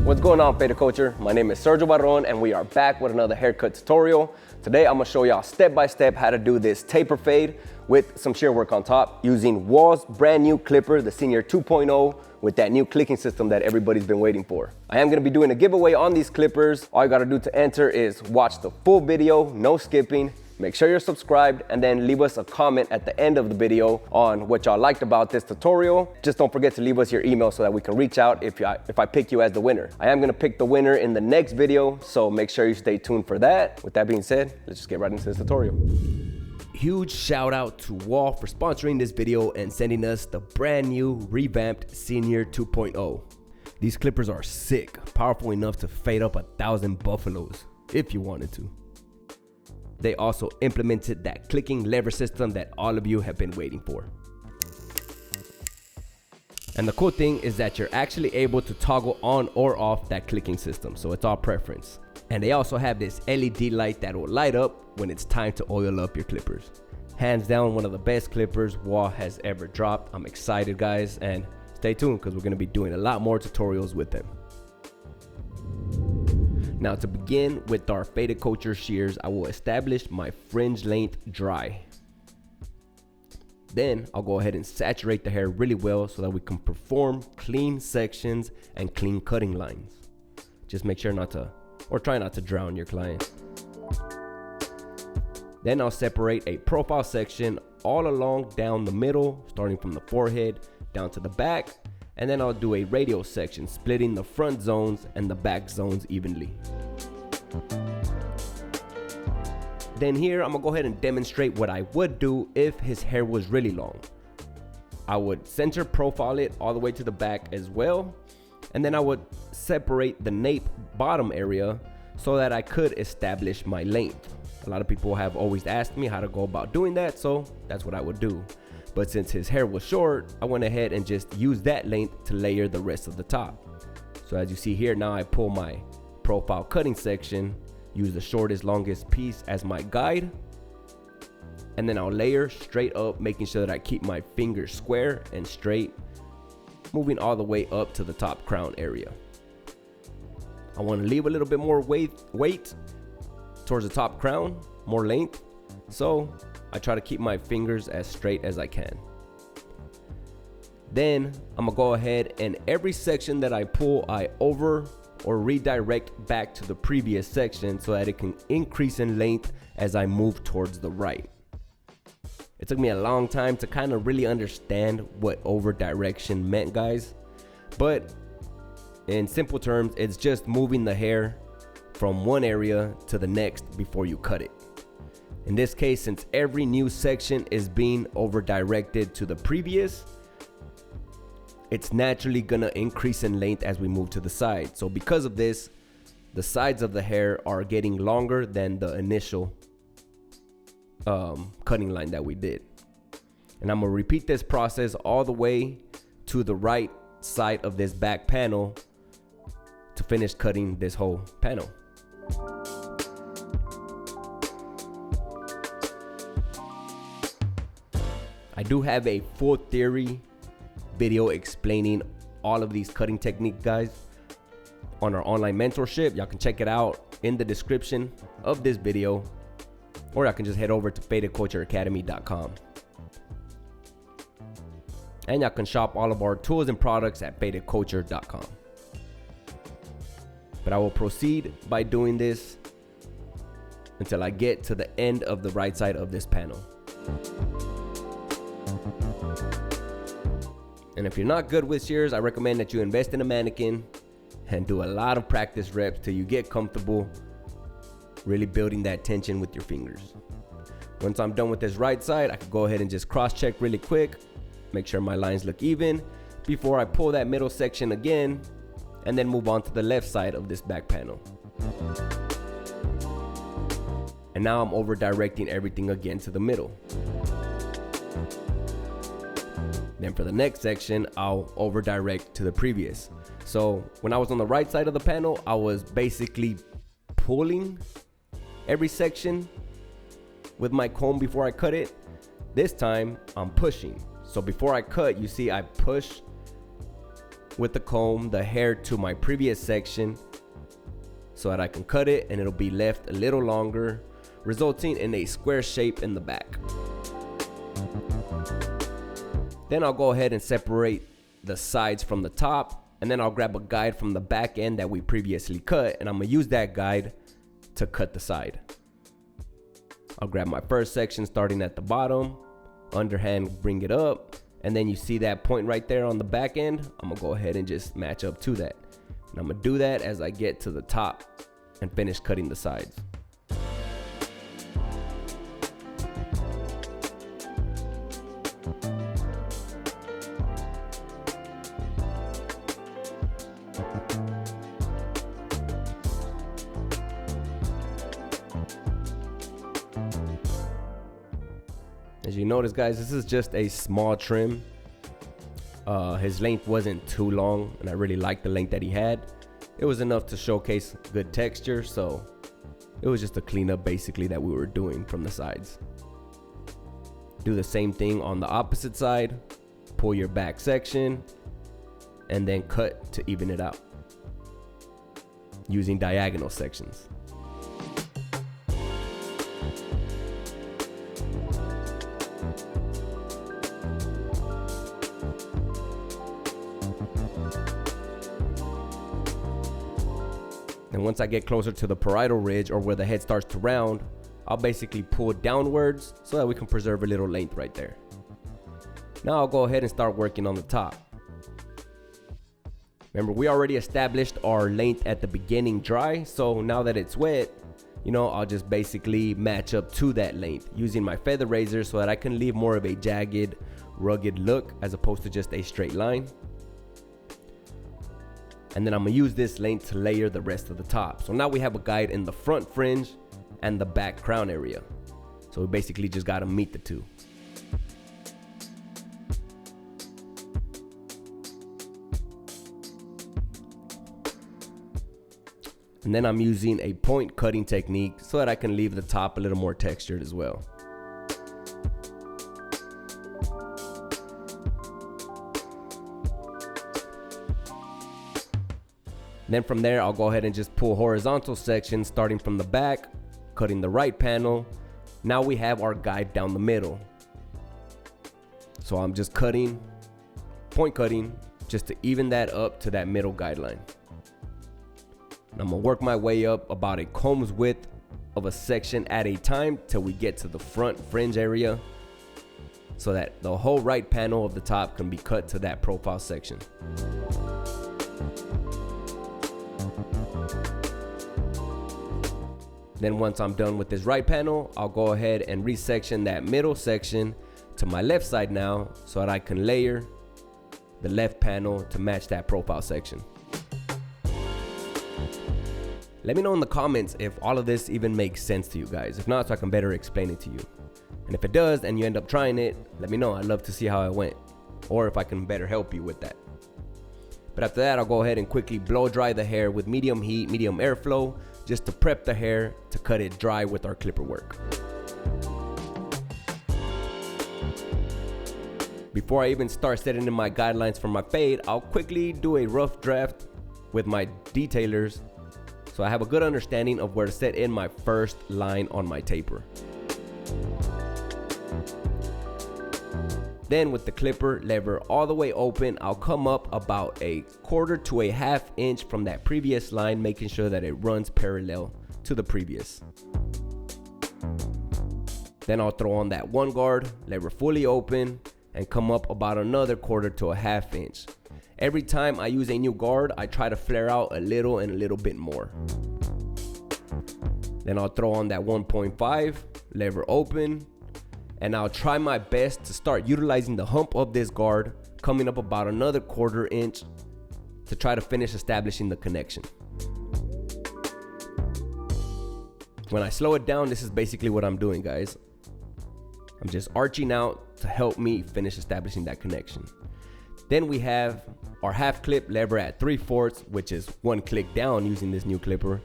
What's going on, Faded Culture? My name is Sergio Barron and we are back with another haircut tutorial. Today I'm gonna show y'all step by step how to do this taper fade with some shear work on top using WAHL's brand new clipper, the Senior 2.0, with that new clicking system that everybody's been waiting for. I am gonna be doing a giveaway on these clippers. All you gotta do to enter is watch the full video, no skipping. Make sure you're subscribed and then leave us a comment at the end of the video on what y'all liked about this tutorial. Just don't forget to leave us your email so that we can reach out if I pick you as the winner. I am gonna pick the winner in the next video, so make sure you stay tuned for that. With that being said, let's just get right into this tutorial. Huge shout out to WAHL for sponsoring this video and sending us the brand new revamped Senior 2.0. These clippers are sick, powerful enough to fade up 1,000 buffaloes if you wanted to. They also implemented that clicking lever system that all of you have been waiting for. And the cool thing is that you're actually able to toggle on or off that clicking system, so it's all preference. And they also have this LED light that will light up when it's time to oil up your clippers. Hands down, one of the best clippers WAHL has ever dropped. I'm excited, guys, and stay tuned because we're gonna be doing a lot more tutorials with them. Now, to begin with our Faded Culture shears, I will establish my fringe length dry. Then I'll go ahead and saturate the hair really well so that we can perform clean sections and clean cutting lines. Just make sure try not to drown your client. Then I'll separate a profile section all along down the middle, starting from the forehead down to the back. And then I'll do a radial section, splitting the front zones and the back zones evenly. Then here, I'm gonna go ahead and demonstrate what I would do if his hair was really long. I would center profile it all the way to the back as well. And then I would separate the nape bottom area so that I could establish my length. A lot of people have always asked me how to go about doing that, so that's what I would do. But since his hair was short, I went ahead and just used that length to layer the rest of the top. So as you see here, now I pull my profile cutting section, use the shortest, longest piece as my guide, and then I'll layer straight up, making sure that I keep my fingers square and straight, moving all the way up to the top crown area. I want to leave a little bit more weight towards the top crown, more length, so I try to keep my fingers as straight as I can. Then I'm gonna go ahead and every section that I pull, I over or redirect back to the previous section so that it can increase in length as I move towards the right. It took me a long time to kind of really understand what over direction meant, guys. But in simple terms, it's just moving the hair from one area to the next before you cut it. In this case, since every new section is being over directed to the previous, it's naturally gonna increase in length as we move to the side. So because of this, the sides of the hair are getting longer than the initial cutting line that we did. And I'm gonna repeat this process all the way to the right side of this back panel to finish cutting this whole panel. I do have a full theory video explaining all of these cutting techniques, guys, on our online mentorship. Y'all can check it out in the description of this video, or y'all can just head over to fadedcultureacademy.com. And y'all can shop all of our tools and products at fadedculture.com. But I will proceed by doing this until I get to the end of the right side of this panel. And if you're not good with shears, I recommend that you invest in a mannequin and do a lot of practice reps till you get comfortable really building that tension with your fingers. Once I'm done with this right side, I can go ahead and just cross check really quick, make sure my lines look even before I pull that middle section again and then move on to the left side of this back panel. And now I'm over directing everything again to the middle. Then for the next section, I'll over direct to the previous. So when I was on the right side of the panel, I was basically pulling every section with my comb before I cut it. This time I'm pushing. So before I cut, you see I push with the comb the hair to my previous section so that I can cut it and it'll be left a little longer, resulting in a square shape in the back. Then I'll go ahead and separate the sides from the top, and then I'll grab a guide from the back end that we previously cut, and I'm gonna use that guide to cut the side. I'll grab my first section starting at the bottom, underhand bring it up, and then you see that point right there on the back end. I'm gonna go ahead and just match up to that. And I'm gonna do that as I get to the top and finish cutting the sides. As you notice, guys, this is just a small trim. His length wasn't too long, and I really liked the length that he had. It was enough to showcase good texture, so it was just a cleanup basically that we were doing from the sides. Do the same thing on the opposite side. Pull your back section and then cut to even it out using diagonal sections. And once I get closer to the parietal ridge, or where the head starts to round, I'll basically pull downwards so that we can preserve a little length right there. Now I'll go ahead and start working on the top. Remember, we already established our length at the beginning dry, so now that it's wet, I'll just basically match up to that length using my feather razor so that I can leave more of a jagged, rugged look as opposed to just a straight line. And then I'm gonna use this length to layer the rest of the top. So now we have a guide in the front fringe and the back crown area. So we basically just gotta meet the two. And then I'm using a point cutting technique so that I can leave the top a little more textured as well. Then from there, I'll go ahead and just pull horizontal sections starting from the back, cutting the right panel. Now we have our guide down the middle. So I'm just cutting, point cutting, just to even that up to that middle guideline. And I'm gonna work my way up about a comb's width of a section at a time till we get to the front fringe area, so that the whole right panel of the top can be cut to that profile section. Then once I'm done with this right panel, I'll go ahead and resection that middle section to my left side now so that I can layer the left panel to match that profile section. Let me know in the comments if all of this even makes sense to you guys. If not, so I can better explain it to you. And if it does and you end up trying it, let me know. I'd love to see how it went, or if I can better help you with that. But after that, I'll go ahead and quickly blow dry the hair with medium heat, medium airflow, just to prep the hair to cut it dry with our clipper work. Before I even start setting in my guidelines for my fade, I'll quickly do a rough draft with my detailers so I have a good understanding of where to set in my first line on my taper. Then with the clipper lever all the way open, I'll come up about a 1/4 to a 1/2 inch from that previous line, making sure that it runs parallel to the previous. Then I'll throw on that one guard, lever fully open, and come up about another 1/4 to a 1/2 inch. Every time I use a new guard, I try to flare out a little and a little bit more. Then I'll throw on that 1.5, lever open, and I'll try my best to start utilizing the hump of this guard, coming up about another 1/4 inch to try to finish establishing the connection. When I slow it down, this is basically what I'm doing, guys. I'm just arching out to help me finish establishing that connection. Then we have our 1/2 clip lever at 3/4, which is 1 click down using this new clipper.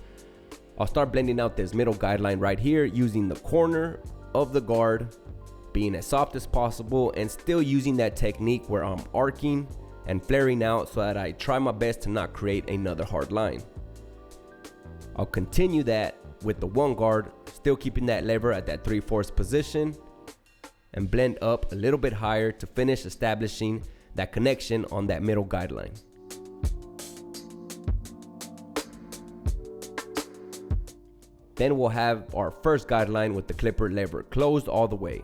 I'll start blending out this middle guideline right here using the corner of the guard, being as soft as possible and still using that technique where I'm arcing and flaring out so that I try my best to not create another hard line. I'll continue that with the one guard, still keeping that lever at that 3/4 position, and blend up a little bit higher to finish establishing that connection on that middle guideline. Then we'll have our first guideline with the clipper lever closed all the way.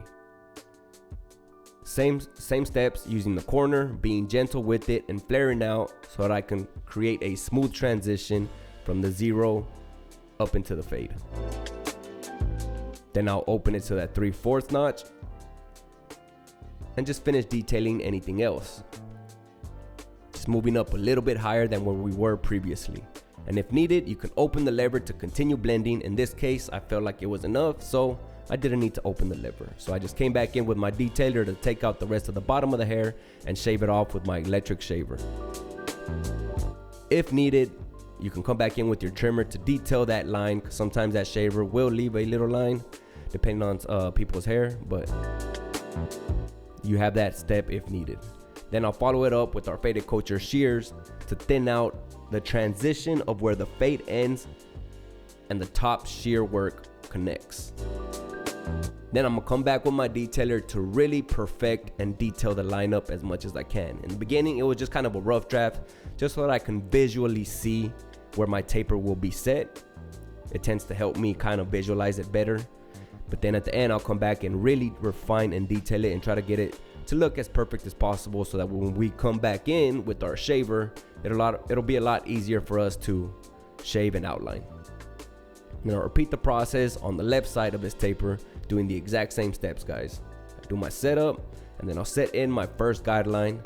Same steps, using the corner, being gentle with it and flaring out so that I can create a smooth transition from the 0 up into the fade. Then I'll open it to that 3/4 notch and just finish detailing anything else. Just moving up a little bit higher than where we were previously. And if needed, you can open the lever to continue blending. In this case, I felt like it was enough, so I didn't need to open the lever. So I just came back in with my detailer to take out the rest of the bottom of the hair and shave it off with my electric shaver. If needed, you can come back in with your trimmer to detail that line, because sometimes that shaver will leave a little line depending on people's hair, but you have that step if needed. Then I'll follow it up with our faded culture shears to thin out the transition of where the fade ends and the top shear work connects. Then I'm gonna come back with my detailer to really perfect and detail the lineup as much as I can. In the beginning, it was just kind of a rough draft, just so that I can visually see where my taper will be set. It tends to help me kind of visualize it better. But then at the end, I'll come back and really refine and detail it and try to get it to look as perfect as possible, so that when we come back in with our shaver, it'll be a lot easier for us to shave and outline. Then I'll repeat the process on the left side of this taper, doing the exact same steps, guys. I do my setup, and then I'll set in my first guideline.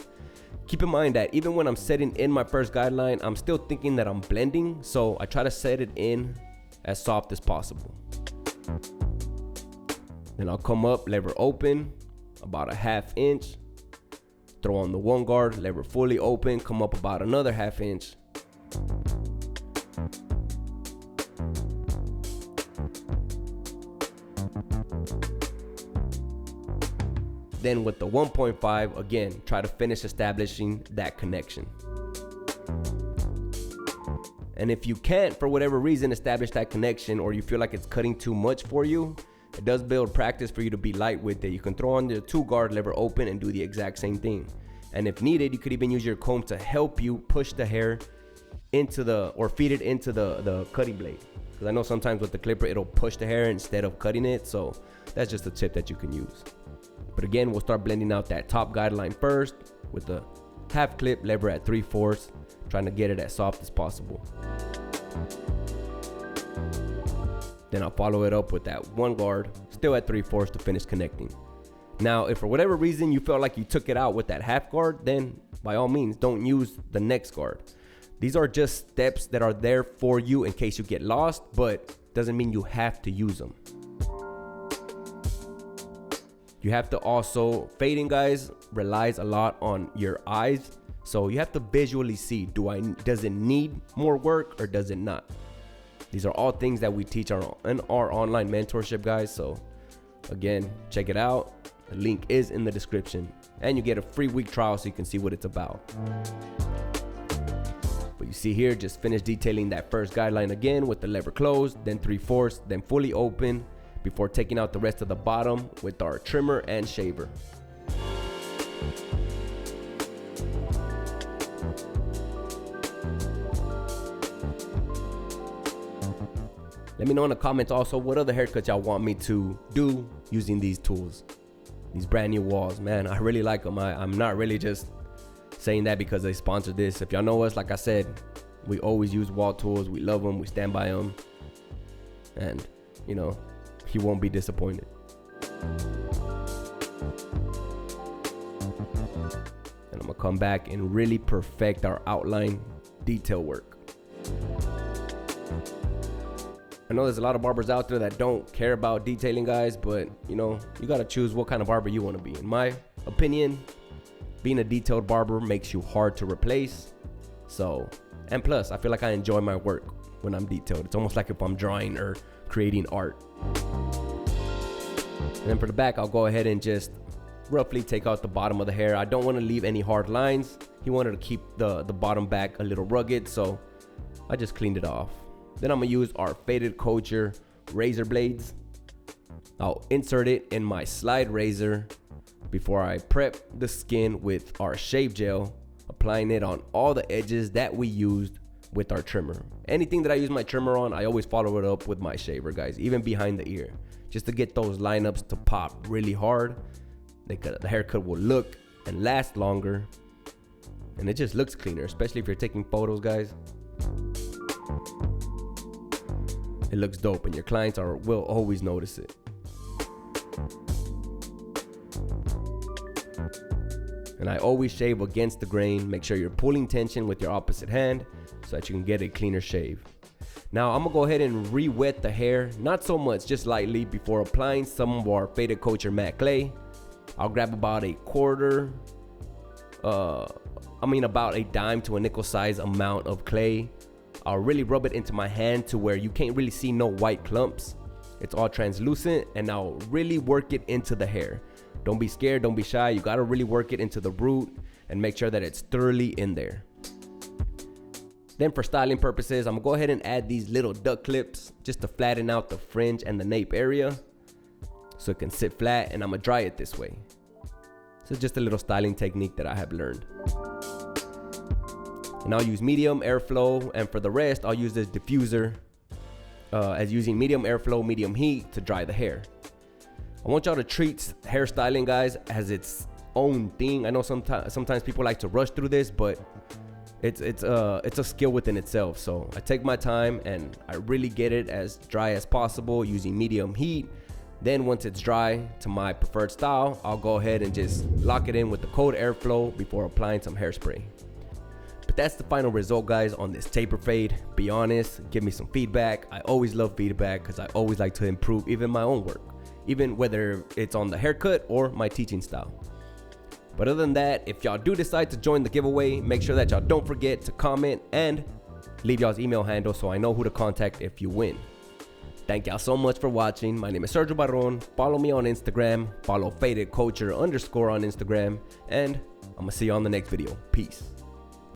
Keep in mind that even when I'm setting in my first guideline, I'm still thinking that I'm blending, so I try to set it in as soft as possible. Then I'll come up, lever open, about a 1/2 inch, throw on the one guard, lever fully open, come up about another 1/2 inch. Then with the 1.5, again, try to finish establishing that connection. And if you can't, for whatever reason, establish that connection, or you feel like it's cutting too much for you, it does build practice for you to be light with it. You can throw on the 2 guard, lever open, and do the exact same thing. And if needed, you could even use your comb to help you push the hair into or feed it into the cutting blade. Because I know sometimes with the clipper, it'll push the hair instead of cutting it. So that's just a tip that you can use. But again, we'll start blending out that top guideline first with the 1/2 clip lever at 3/4, trying to get it as soft as possible. Then I'll follow it up with that one guard, still at 3/4 to finish connecting. Now, if for whatever reason you felt like you took it out with that 1/2 guard, then by all means, don't use the next guard. These are just steps that are there for you in case you get lost, but doesn't mean you have to use them. You have to also, fading, guys, relies a lot on your eyes. So you have to visually see, does it need more work or does it not? These are all things that we teach in our online mentorship, guys. So again, check it out. The link is in the description, and you get a free week trial so you can see what it's about. But you see here, just finish detailing that first guideline again with the lever closed, then 3/4, then fully open, before taking out the rest of the bottom with our trimmer and shaver. Let me know in the comments also what other haircuts y'all want me to do using these tools. These brand new WAHLs, man, I really like them. I'm not really just saying that because they sponsored this. If y'all know us, like I said, we always use WAHL tools. We love them, we stand by them, and you know, you won't be disappointed. And I'm gonna come back and really perfect our outline detail work. I know there's a lot of barbers out there that don't care about detailing, guys, but you know, you gotta choose what kind of barber you wanna be. In my opinion, being a detailed barber makes you hard to replace. So, and plus, I feel like I enjoy my work when I'm detailed. It's almost like if I'm drawing or creating art. And then for the back, I'll go ahead and just roughly take out the bottom of the hair. I don't wanna leave any hard lines He wanted to keep the bottom back a little rugged, so I just cleaned it off. Then I'm gonna use our faded culture razor blades. I'll insert it in my slide razor before I prep the skin with our shave gel, applying it on all the edges that we used with our trimmer. Anything that I use my trimmer on, I always follow it up with my shaver, guys, even behind the ear, just to get those lineups to pop really hard. The haircut will look and last longer, and it just looks cleaner, especially if you're taking photos, guys. It looks dope, and your clients will always notice it. And I always shave against the grain. Make sure you're pulling tension with your opposite hand so that you can get a cleaner shave. Now I'm gonna go ahead and re-wet the hair, not so much, just lightly, before applying some of our faded culture matte clay. I'll grab about about a dime to a nickel size amount of clay. I'll really rub it into my hand to where you can't really see no white clumps. It's all translucent, and I'll really work it into the hair. Don't be scared, don't be shy. You gotta really work it into the root and make sure that it's thoroughly in there. Then for styling purposes, I'm gonna go ahead and add these little duck clips just to flatten out the fringe and the nape area so it can sit flat, and I'm gonna dry it this way. So it's just a little styling technique that I have learned. And I'll use medium airflow, and for the rest, I'll use this diffuser as using medium airflow, medium heat to dry the hair. I want y'all to treat hairstyling, guys, as its own thing. I know sometimes people like to rush through this, but it's a skill within itself. So I take my time and I really get it as dry as possible using medium heat. Then once it's dry to my preferred style, I'll go ahead and just lock it in with the cold airflow before applying some hairspray. But that's the final result, guys, on this taper fade. Be honest, give me some feedback. I always love feedback because I always like to improve even my own work, even whether it's on the haircut or my teaching style. But other than that, if y'all do decide to join the giveaway, make sure that y'all don't forget to comment and leave y'all's email handle so I know who to contact if you win. Thank y'all so much for watching. My name is Sergio Barron. Follow me on Instagram. Follow fadedculture_ on Instagram. And I'm gonna see you on the next video. Peace.